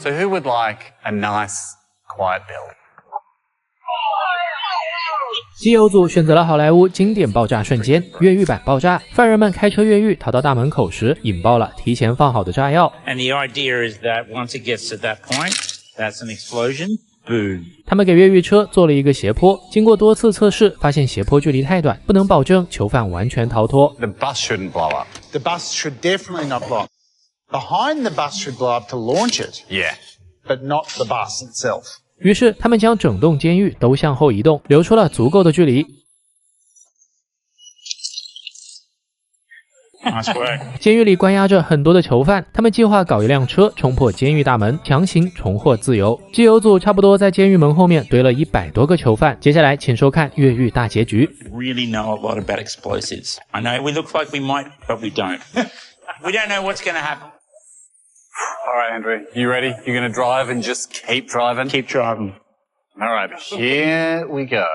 So who would like a nice, quiet build? 基友组选择了好莱坞经典爆炸瞬间——越狱版爆炸。犯人们开车越狱逃到大门口时，引爆了提前放好的炸药。And the idea is that once it gets to that point, that's an explosion. Boom. 他们给越狱车做了一个斜坡，经过多次测试，发现斜坡距离太短，不能保证囚犯完全逃脱。The bus shouldn't blow up. The bus should definitely not blow up. Behind the bus should blow up to launch it. Yeah. But not the bus itself. 于是他们将整栋监狱都向后移动，留出了足够的距离。Nice work. 监狱里关押着很多的囚犯，他们计划搞一辆车冲破监狱大门，强行重获自由。基友组差不多在监狱门后面堆了100多个囚犯。接下来请收看越狱大结局。Really know a lot about explosives. I know we look like we might, but we don't. We don't know what's going to happen. All right, Andrew, you ready? You're going to drive and just keep driving? Keep driving. All right, here we go.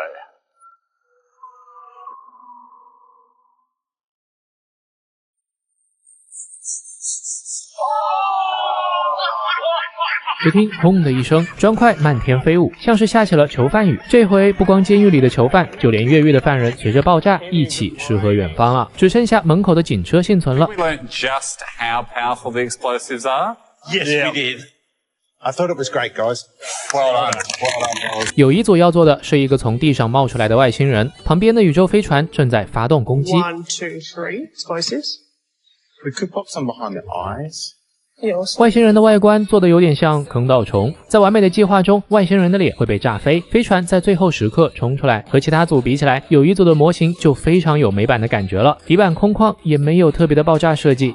只听轰的一声，砖块漫天飞舞，像是下起了囚犯雨。这回不光监狱里的囚犯，就连越狱的犯人随着爆炸一起诗和远方了。只剩下门口的警车幸存了。 We learned just how powerful the explosives are. Yes, we did. I thought it was great, guys. Well done. Well done, boys. 有一组要做的是一个从地上冒出来的外星人，旁边的宇宙飞船正在发动攻击。 1, 2, 3 explosives. We could pop some behind the eyes. Yes. 外星人的外观做得有点像坑道虫，在完美的计划中，外星人的脸会被炸飞，飞船在最后时刻冲出来。和其他组比起来，有一组的模型就非常有美版的感觉了，底板空旷，也没有特别的爆炸设计。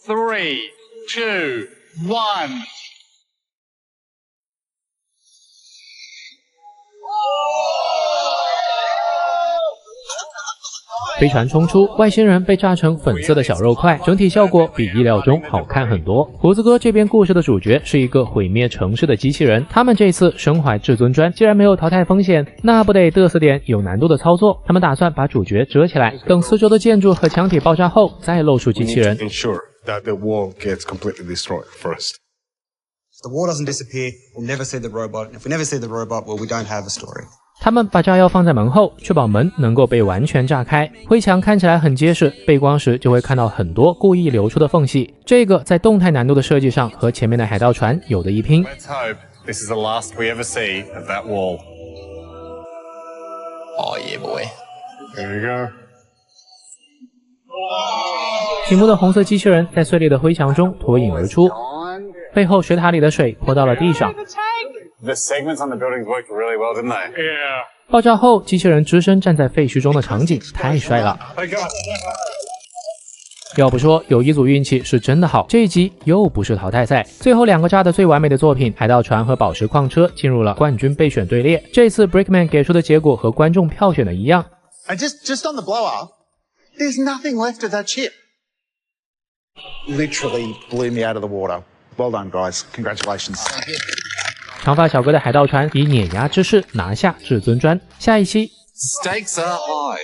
3, 2, 1. 飞船冲出，外星人被炸成粉色的小肉块，整体效果比意料中好看很多。胡子哥这边故事的主角是一个毁灭城市的机器人，他们这次身怀至尊砖，既然没有淘汰风险，那不得嘚瑟点有难度的操作。他们打算把主角遮起来，等四周的建筑和墙体爆炸后，再露出机器人。 Ensure that the wall gets completely destroyed first. If the wall doesn't disappear, we'll never see the robot. And if we never see the robot, well, we don't have a story. 他们把炸药放在门后，确保门能够被完全炸开。灰墙看起来很结实，背光时就会看到很多故意流出的缝隙。这个在动态难度的设计上和前面的海盗船有的一拼。 Let's hope this is the last we ever see of that wall. Oh, yeah, boy. There we go. 醒目的红色机器人在碎裂的灰墙中脱颖而出，背后水塔里的水泼到了地上。 The segments on the buildings worked really well, didn't they? Yeah. 爆炸后，机器人只身站在废墟中的场景太帅了。 I got it. 要不说有一组运气是真的好，这一集又不是淘汰赛。最后2个炸的最完美的作品，海盗船和宝石矿车进入了冠军备选队列。这次 Brickman 给出的结果和观众票选的一样。 And just on the blow up, there's nothing left of that chip. Literally blew me out of the water. Well done, guys. Congratulations. 长发小哥的海盗船以碾压之势拿下至尊砖。下一期 Stakes are high.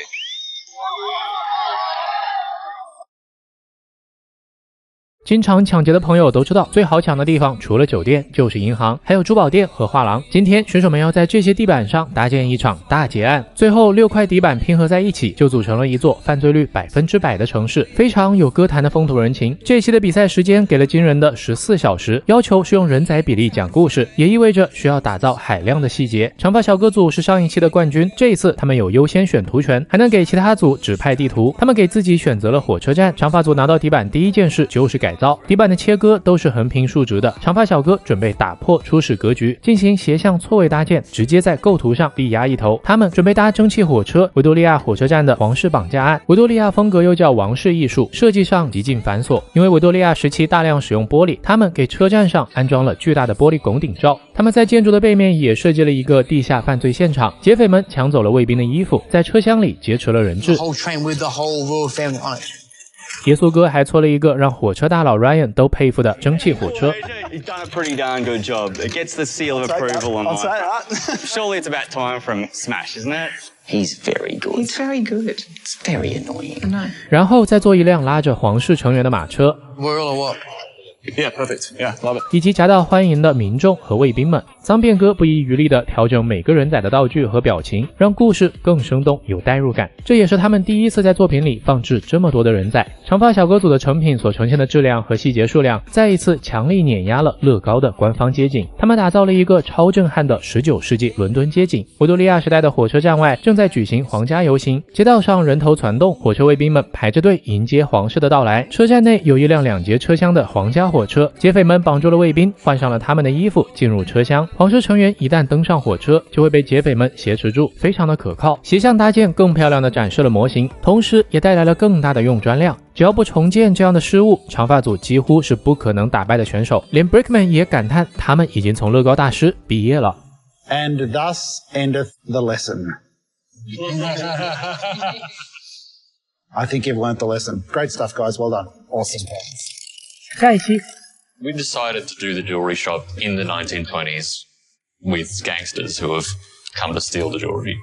经常抢劫的朋友都知道，最好抢的地方除了酒店就是银行，还有珠宝店和画廊。今天选手们要在这些地板上搭建一场大劫案，最后6块底板拼合在一起，就组成了一座犯罪率100%的城市，非常有歌坛的风土人情。这期的比赛时间给了惊人的14小时，要求是用人宰比例讲故事，也意味着需要打造海量的细节。长发小哥组是上一期的冠军，这一次他们有优先选图权，还能给其他组指派地图。他们给自己选择了火车站。长发组拿到底板第一件事就是改造，底板的切割都是横平竖直的。长发小哥准备打破初始格局，进行斜向错位搭建，直接在构图上力压一头。他们准备搭蒸汽火车，维多利亚火车站的皇室绑架案。维多利亚风格又叫王室艺术，设计上极尽繁琐。因为维多利亚时期大量使用玻璃，他们给车站上安装了巨大的玻璃拱顶罩。他们在建筑的背面也设计了一个地下犯罪现场，劫匪们抢走了卫兵的衣服，在车厢里劫持了人质。 The whole train with the whole royal family on it. 耶稣哥还做了一个让火车大佬 Ryan 都佩服的蒸汽火车。 He's done a pretty darn good job. It gets the seal of approval on I'll say mine. that. Surely it's about time for him to smash, isn't it? He's very good. He's very good. It's very annoying. I know. 然后再做一辆拉着皇室成员的马车。 Royal or what? Yeah, perfect. Yeah, love it. 以及夹道欢迎的民众和卫兵们。桑变哥不遗余力地调整每个人仔的道具和表情，让故事更生动有代入感。这也是他们第一次在作品里放置这么多的人仔。长发小哥组的成品所呈现的质量和细节数量，再一次强力碾压了乐高的官方街景。他们打造了一个超震撼的19世纪伦敦街景。维多利亚时代的火车站外正在举行皇家游行，街道上人头攒动，火车卫兵们排着队迎接皇室的到来。车站内有一辆2节车厢的皇家火车，劫匪们绑住了卫兵，换上了他们的衣服，进入车厢。皇室成员一旦登上火车，就会被劫匪们挟持住，非常的可靠。斜向搭建更漂亮的展示了模型，同时也带来了更大的用砖量。只要不重建这样的失误，长发组几乎是不可能打败的选手。连 Brickman 也感叹，他们已经从乐高大师毕业了。And thus endeth the lesson. I think you've learnt the lesson. Great stuff, guys. Well done. Awesome. 下一期 We decided to do the jewelry shop in the 1920s with gangsters who have come to steal the jewelry.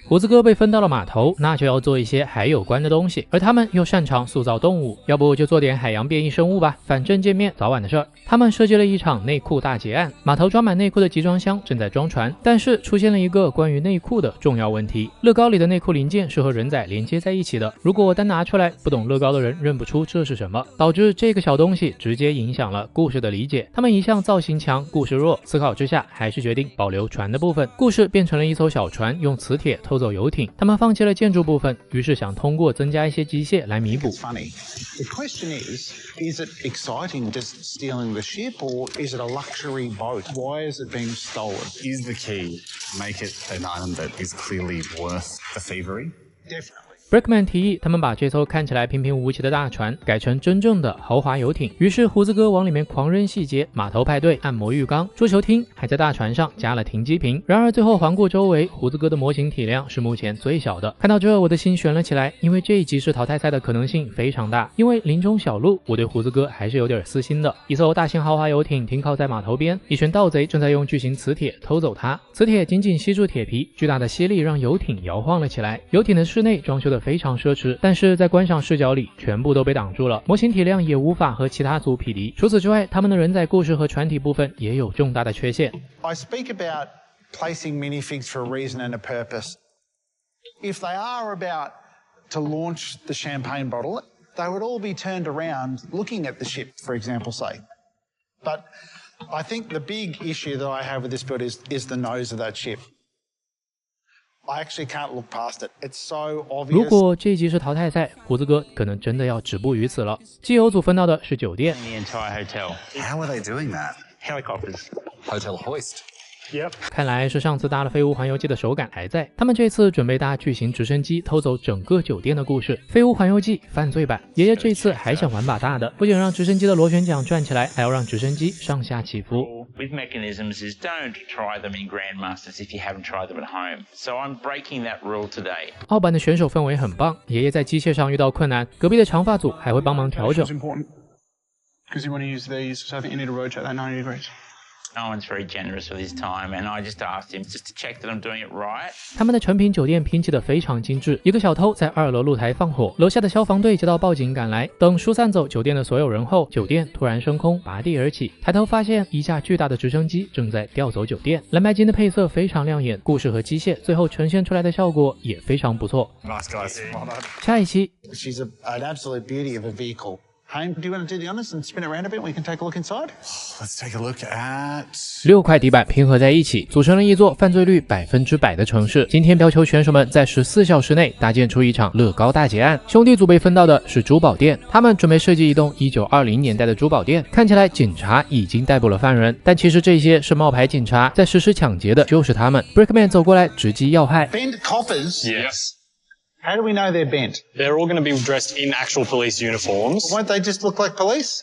胡子哥被分到了码头，那就要做一些海有关的东西，而他们又擅长塑造动物，要不就做点海洋变异生物吧，反正见面早晚的事儿。他们设计了一场内裤大劫案，码头装满内裤的集装箱正在装船，但是出现了一个关于内裤的重要问题。乐高里的内裤零件是和人仔连接在一起的，如果单拿出来，不懂乐高的人认不出这是什么，导致这个小东西直接影响了故事的理解。他们一向造型强，故事弱，思考之下还是决定保留船的部分，故事变成了一艘小船，用磁铁偷走游艇。他们放弃了建筑部分，于是想通过增加一些机械来弥补。 It's funny. The question is it exciting just stealing the ship, or is it a luxury boat? Why is it being stolen? Is the key make it an item that is clearly worth the thievery? Definitely. Brickman 提议他们把这艘看起来平平无奇的大船改成真正的豪华游艇，于是胡子哥往里面狂扔细节，码头派对、按摩浴缸、桌球厅，还在大船上加了停机坪。然而最后环顾周围，胡子哥的模型体量是目前最小的。看到这，我的心悬了起来，因为这一集是淘汰赛的可能性非常大。因为林中小路，我对胡子哥还是有点私心的。一艘大型豪华游艇停靠在码头边，一群盗贼正在用巨型磁铁偷走它。磁铁紧紧吸住铁皮，巨大的吸力让游艇摇晃了起来。游艇的室内装修的非常奢侈，但是在观赏视角里全部都被挡住了，模型体量也无法和其他组匹敌。除此之外，他们的人仔故事和船体部分也有重大的缺陷。 I speak about placing minifigs for a reason and a purpose. If they are about to launch the champagne bottle, they would all be turned around looking at the ship, for example's sake. But I think the big issue that I have with this build is the nose of that ship. I actually can't look past it. It's so obvious. 如果这一集是淘汰赛，胡子哥可能真的要止步于此了。基友组分到的是酒店。 The entire hotel. How are they doing that? Helicopters. Hotel hoist. 看来是上次搭了飞屋环游记的手感还在，他们这次准备搭巨型直升机偷走整个酒店的故事。飞屋环游记犯罪版，爷爷这次还想玩把大的，不仅让直升机的螺旋桨转起来，还要让直升机上下起伏。 With mechanisms is don't try them in Grandmasters if you haven't tried them at home. So I'm breaking that rule today. 澳版的选手氛围很棒，爷爷在机械上遇到困难，隔壁的长发组还会帮忙调整。 important because you want to use these, so I think you need to rotate that 90 degrees. Owen's very generous with his time, and I just asked him just to check that I'm doing it right. 他们的成品酒店拼砌得非常精致，一个小偷在2楼露台放火，楼下的消防队接到报警赶来，等疏散走酒店的所有人后，酒店突然升空，拔地而起，抬头发现一架巨大的直升机正在调走酒店。蓝白金的配色非常亮眼，故事和机械最后呈现出来的效果也非常不错。 Nice guys. Well done. 下一期 She's an absolute beauty of a vehicle. Hayne, do you want to do the honors and spin it around a bit? We can take a look inside. Let's take a look at 6块底板拼合在一起，组成了一座犯罪率100%的城市。今天标球选手们在14小时内搭建出一场乐高大劫案。兄弟组被分到的是珠宝店，他们准备设计一栋1920年代的珠宝店。看起来警察已经逮捕了犯人，但其实这些是冒牌警察，在实施抢劫的就是他们。Brickman 走过来直击要害。 Bent coffers? Yes. How do we know they're bent? They're all going to be dressed in actual police uniforms. Won't they just look like police?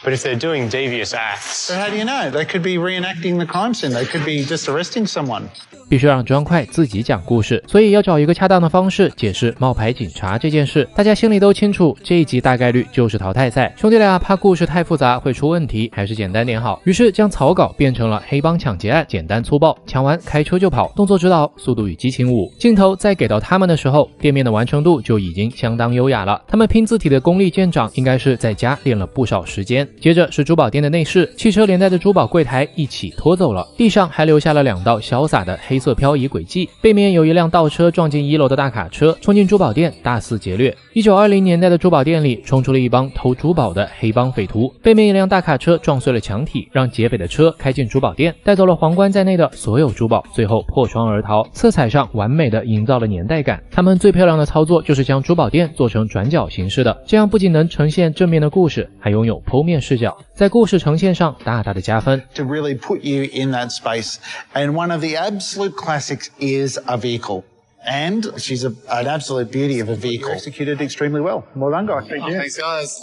But if they're doing devious acts... So how do you know? They could be reenacting the crime scene. They could be just arresting someone. 必须让砖块自己讲故事，所以要找一个恰当的方式解释冒牌警察这件事。大家心里都清楚，这一集大概率就是淘汰赛。兄弟俩怕故事太复杂会出问题，还是简单点好。于是将草稿变成了黑帮抢劫案，简单粗暴，抢完开车就跑，动作指导《速度与激情5》。镜头再给到他们的时候，店面的完成度就已经相当优雅了。他们拼字体的功力见长，应该是在家练了不少时间。接着是珠宝店的内饰，汽车连带着珠宝柜台一起拖走了，地上还留下了2道潇洒的黑色漂移轨迹。背面有一辆倒车撞进1楼的大卡车，冲进珠宝店大肆劫掠。1920年代的珠宝店里冲出了一帮偷珠宝的黑帮匪徒，背面一辆大卡车撞碎了墙体，让劫匪的车开进珠宝店，带走了皇冠在内的所有珠宝，最后破窗而逃。色彩上完美的营造了年代感。他们最漂亮的操作就是将珠宝店做成转角形式的，这样不仅能呈现正面的故事，还拥有剖面视角，在故事呈现上大大的加分。 To really put you in that space. And one of the absolute classics is a vehicle. And she's an absolute beauty of a vehicle. Executed extremely well. Well done, guys. Thanks, guys.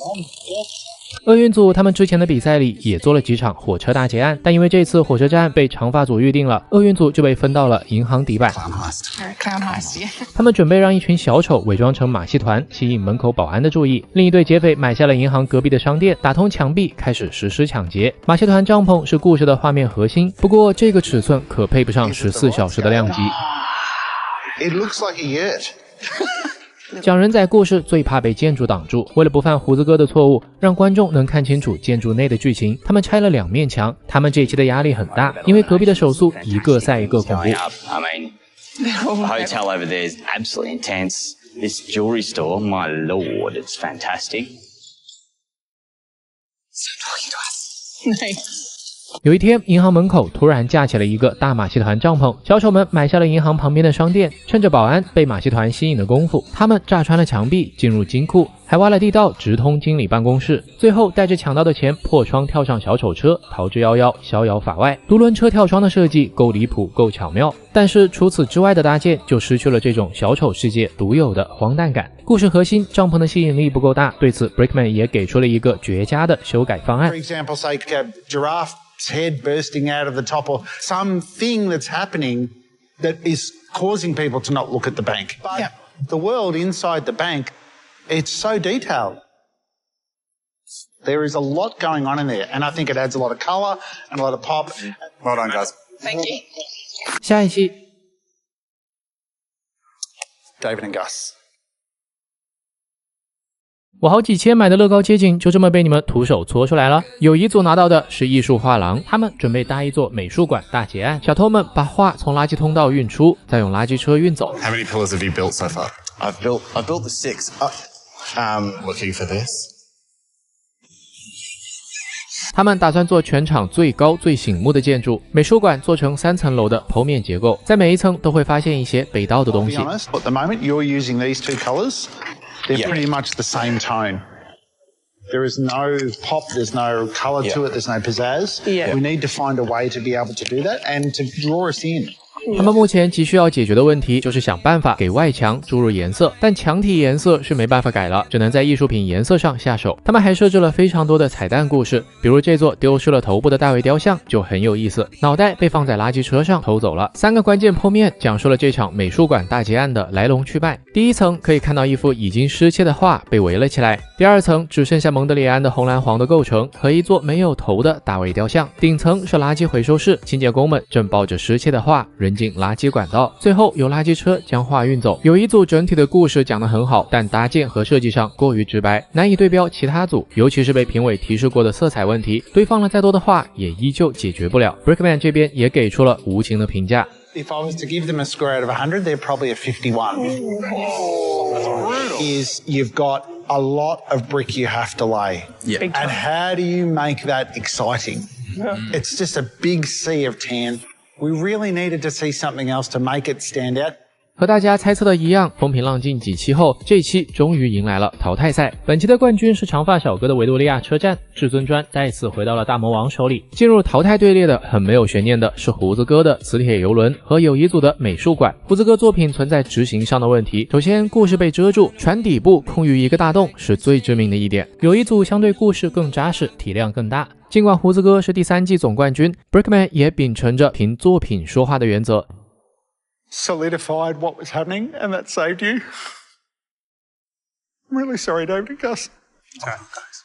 厄运组他们之前的比赛里也做了几场火车大劫案，但因为这次火车站被长发组预定了，厄运组就被分到了银行底板。Clown heist, yeah. 他们准备让一群小丑伪装成马戏团，吸引门口保安的注意。另一队劫匪买下了银行隔壁的商店，打通墙壁，开始实施抢劫。马戏团帐篷是故事的画面核心，不过这个尺寸可配不上14小时的量级。It looks like a yurt. 讲人仔故事最怕被建筑挡住，为了不犯胡子哥的错误，让观众能看清楚建筑内的剧情，他们拆了2面墙。他们这一期的压力很大，因为隔壁的手速一个赛一个恐怖。 I mean, the hotel over there is absolutely intense. This jewelry store, my lord, it's fantastic. Talking to us. Nice. 有一天，银行门口突然架起了一个大马戏团帐篷，小丑们买下了银行旁边的商店，趁着保安被马戏团吸引的功夫，他们炸穿了墙壁，进入金库，还挖了地道直通经理办公室，最后带着抢到的钱破窗跳上小丑车，逃之夭夭，逍遥法外。独轮车跳窗的设计够离谱，够巧妙，但是除此之外的搭建就失去了这种小丑世界独有的荒诞感。故事核心帐篷的吸引力不够大，对此 Brickman 也给出了一个绝佳的修改方案。 For example, say giraffe's head bursting out of the top or something that's happening that is causing people to not look at the bank. But the world inside the bank, it's so detailed. There is a lot going on in there, and I think it adds a lot of colour and a lot of pop. Well done, guys. Thank you. 下一期 David and Gus. 我好几千买的乐高街景就这么被你们徒手搓出来了。有一组拿到的是艺术画廊，他们准备搭一座美术馆大劫案。小偷们把画从垃圾通道运出，再用垃圾车运走。 How many pillars have you built so far? I've built the 6. Looking for this. 他们打算做全场最高最醒目的建筑，美术馆做成3层楼的剖面结构，在每一层都会发现一些被盗的东 Be 西。 honest, at the moment you're using these 2 colours. They're pretty much the same tone. There is no pop, there's no colour to it, there's no pizzazz. Yeah. We need to find a way to be able to do that and to draw us in. 他们目前急需要解决的问题就是想办法给外墙注入颜色，但墙体颜色是没办法改了，只能在艺术品颜色上下手。他们还设置了非常多的彩蛋故事，比如这座丢失了头部的大卫雕像就很有意思，脑袋被放在垃圾车上偷走了。3个关键剖面讲述了这场美术馆大劫案的来龙去脉。第一层可以看到一幅已经失窃的画被围了起来，第2层只剩下蒙德里安的红蓝黄的构成和一座没有头的大卫雕像，顶层是垃圾回收室，清洁工们正抱着失窃的画扔进垃圾管道，最后由垃圾车将画运走。有一组整体的故事讲得很好，但搭建和设计上过于直白，难以对标其他组，尤其是被评委提示过的色彩问题，堆放了再多的画也依旧解决不了。Brickman 这边也给出了无情的评价。 If I was to give them a score out of 100, they're probably a 51. Is you've got a lot of brick you have to lay. Yeah. And how do you make that exciting? It's just a big sea of tan. We really needed to see something else to make it stand out. 和大家猜测的一样，风平浪静几期后，这期终于迎来了淘汰赛。本期的冠军是长发小哥的维多利亚车站，至尊砖再次回到了大魔王手里。进入淘汰队列的很没有悬念的是胡子哥的磁铁游轮和友谊组的美术馆。胡子哥作品存在执行上的问题，首先故事被遮住，船底部空余一个大洞是最致命的一点。友谊组相对故事更扎实，体量更大。尽管胡子哥是第3季总冠军 ，Brickman 也秉承着凭作品说话的原则。Solidified what was happening, and that saved you. I'm really sorry, David and Gus. Sorry, guys.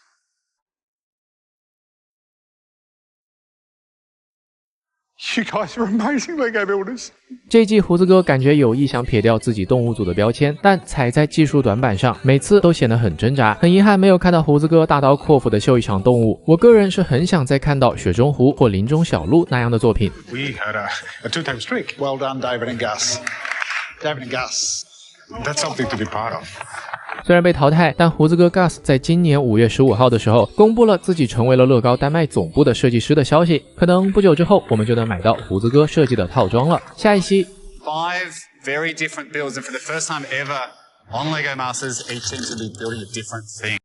You guys are amazing Lego builders. 这一季胡子哥感觉有意想撇掉自己动物组的标签，但踩在技术短板上，每次都显得很挣扎。很遗憾没有看到胡子哥大刀阔斧的秀一场动物。我个人是很想再看到雪中狐或林中小鹿那样的作品。We had a two-time streak. Well done, David and Gus. David and Gus. That's something to be proud of. 虽然被淘汰，但胡子哥 Gus 在今年5月15号的时候公布了自己成为了乐高丹麦总部的设计师的消息，可能不久之后我们就能买到胡子哥设计的套装了。下一期 5 very different builds, and for the first time ever on LEGO Masters, each seems to be building a different thing.